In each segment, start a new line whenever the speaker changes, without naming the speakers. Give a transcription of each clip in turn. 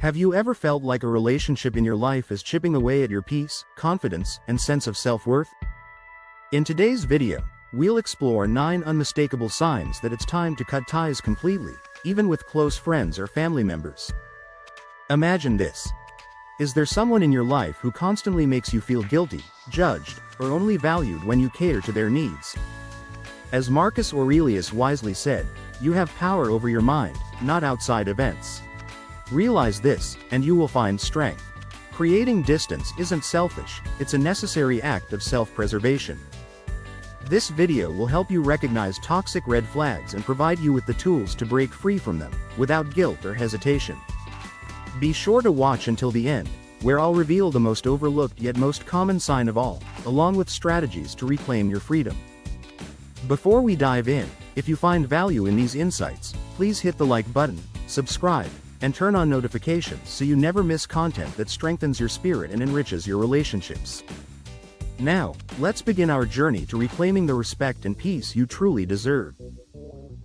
Have you ever felt like a relationship in your life is chipping away at your peace, confidence, and sense of self-worth? In today's video, we'll explore 9 unmistakable signs that it's time to cut ties completely, even with close friends or family members. Imagine this. Is there someone in your life who constantly makes you feel guilty, judged, or only valued when you cater to their needs? As Marcus Aurelius wisely said, you have power over your mind, not outside events. Realize this, and you will find strength. Creating distance isn't selfish, it's a necessary act of self-preservation. This video will help you recognize toxic red flags and provide you with the tools to break free from them, without guilt or hesitation. Be sure to watch until the end, where I'll reveal the most overlooked yet most common sign of all, along with strategies to reclaim your freedom. Before we dive in, if you find value in these insights, please hit the like button, subscribe, and turn on notifications so you never miss content that strengthens your spirit and enriches your relationships. Now, let's begin our journey to reclaiming the respect and peace you truly deserve.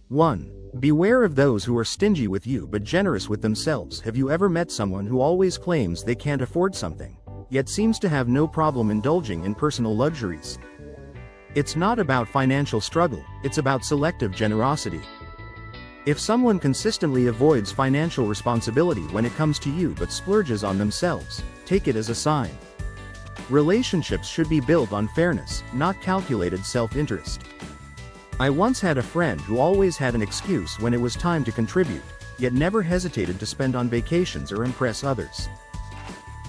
1. Beware of those who are stingy with you but generous with themselves. Have you ever met someone who always claims they can't afford something, yet seems to have no problem indulging in personal luxuries? It's not about financial struggle, it's about selective generosity. If someone consistently avoids financial responsibility when it comes to you but splurges on themselves, take it as a sign. Relationships should be built on fairness, not calculated self-interest. I once had a friend who always had an excuse when it was time to contribute, yet never hesitated to spend on vacations or impress others.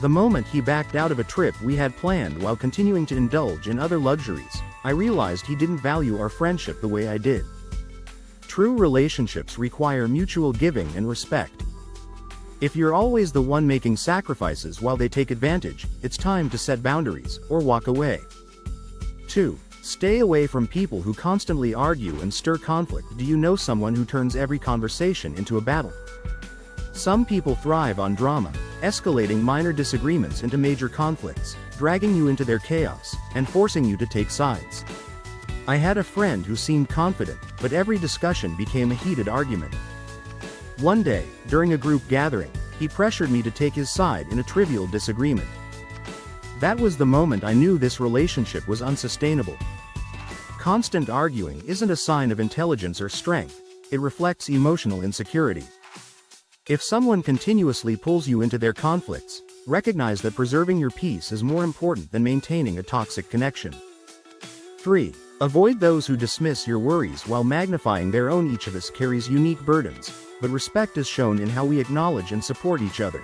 The moment he backed out of a trip we had planned while continuing to indulge in other luxuries, I realized he didn't value our friendship the way I did. True relationships require mutual giving and respect. If you're always the one making sacrifices while they take advantage, it's time to set boundaries, or walk away. 2. Stay away from people who constantly argue and stir conflict. Do you know someone who turns every conversation into a battle? Some people thrive on drama, escalating minor disagreements into major conflicts, dragging you into their chaos, and forcing you to take sides. I had a friend who seemed confident, but every discussion became a heated argument. One day, during a group gathering, he pressured me to take his side in a trivial disagreement. That was the moment I knew this relationship was unsustainable. Constant arguing isn't a sign of intelligence or strength, it reflects emotional insecurity. If someone continuously pulls you into their conflicts, recognize that preserving your peace is more important than maintaining a toxic connection. 3. Avoid those who dismiss your worries while magnifying their own. Each of us carries unique burdens, but respect is shown in how we acknowledge and support each other.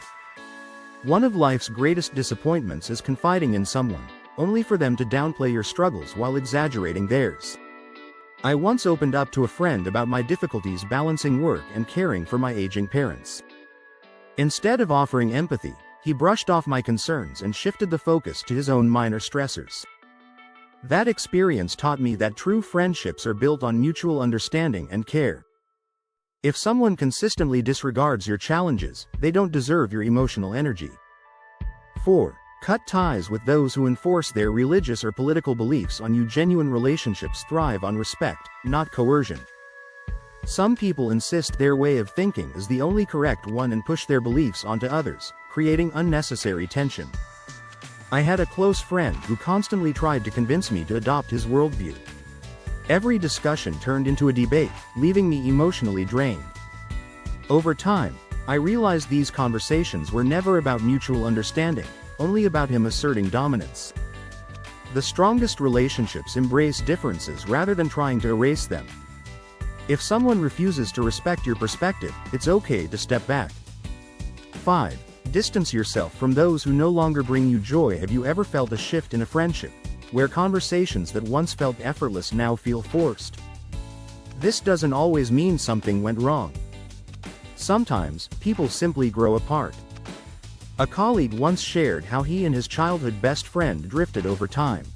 One of life's greatest disappointments is confiding in someone, only for them to downplay your struggles while exaggerating theirs. I once opened up to a friend about my difficulties balancing work and caring for my aging parents. Instead of offering empathy, he brushed off my concerns and shifted the focus to his own minor stressors. That experience taught me that true friendships are built on mutual understanding and care. If someone consistently disregards your challenges, they don't deserve your emotional energy. 4. Cut ties with those who enforce their religious or political beliefs on you. Genuine relationships thrive on respect, not coercion. Some people insist their way of thinking is the only correct one and push their beliefs onto others, creating unnecessary tension. I had a close friend who constantly tried to convince me to adopt his worldview. Every discussion turned into a debate, leaving me emotionally drained. Over time, I realized these conversations were never about mutual understanding, only about him asserting dominance. The strongest relationships embrace differences rather than trying to erase them. If someone refuses to respect your perspective, it's okay to step back. 5. Distance yourself from those who no longer bring you joy. Have you ever felt a shift in a friendship, where conversations that once felt effortless now feel forced? This doesn't always mean something went wrong. Sometimes, people simply grow apart. A colleague once shared how he and his childhood best friend drifted over time.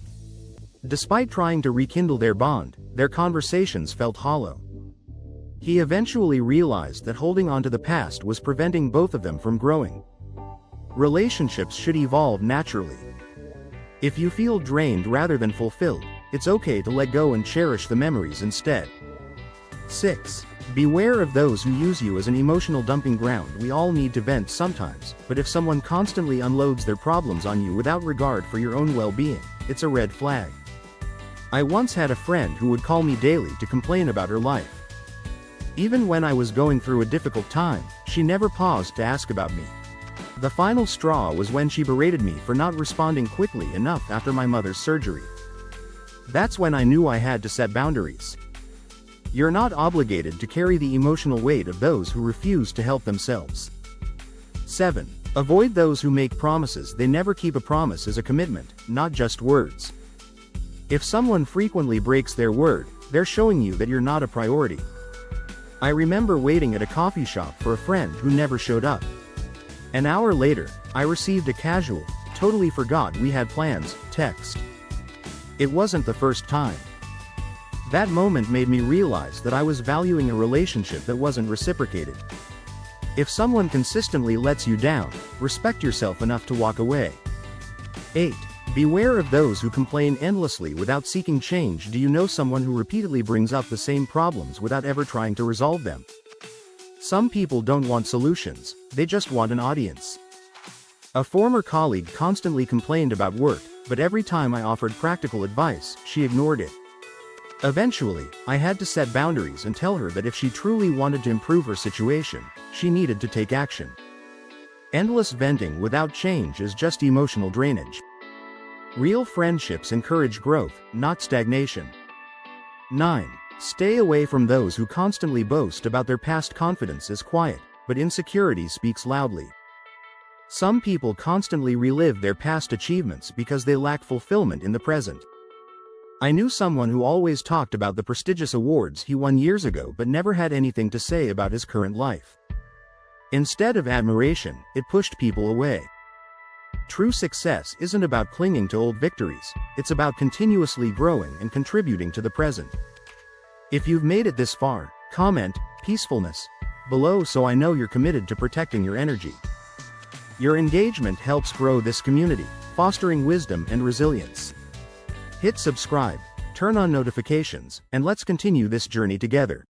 Despite trying to rekindle their bond, their conversations felt hollow. He eventually realized that holding on to the past was preventing both of them from growing. Relationships should evolve naturally. If you feel drained rather than fulfilled, it's okay to let go and cherish the memories instead. 6. Beware of those who use you as an emotional dumping ground. We all need to vent sometimes, but if someone constantly unloads their problems on you without regard for your own well-being, it's a red flag. I once had a friend who would call me daily to complain about her life. Even when I was going through a difficult time, she never paused to ask about me. The final straw was when she berated me for not responding quickly enough after my mother's surgery. That's when I knew I had to set boundaries. You're not obligated to carry the emotional weight of those who refuse to help themselves. 7. Avoid those who make promises they never keep. A promise is a commitment, not just words. If someone frequently breaks their word, they're showing you that you're not a priority. I remember waiting at a coffee shop for a friend who never showed up. An hour later, I received a casual, "totally forgot we had plans" text. It wasn't the first time. That moment made me realize that I was valuing a relationship that wasn't reciprocated. If someone consistently lets you down, respect yourself enough to walk away. 8. Beware of those who complain endlessly without seeking change. Do you know someone who repeatedly brings up the same problems without ever trying to resolve them? Some people don't want solutions, they just want an audience. A former colleague constantly complained about work, but every time I offered practical advice, she ignored it. Eventually, I had to set boundaries and tell her that if she truly wanted to improve her situation, she needed to take action. Endless venting without change is just emotional drainage. Real friendships encourage growth, not stagnation. 9. Stay away from those who constantly boast about their past. Confidence is quiet, but insecurity speaks loudly. Some people constantly relive their past achievements because they lack fulfillment in the present. I knew someone who always talked about the prestigious awards he won years ago but never had anything to say about his current life. Instead of admiration, it pushed people away. True success isn't about clinging to old victories, it's about continuously growing and contributing to the present. If you've made it this far, comment "peacefulness" below so I know you're committed to protecting your energy. Your engagement helps grow this community, fostering wisdom and resilience. Hit subscribe, turn on notifications, and let's continue this journey together.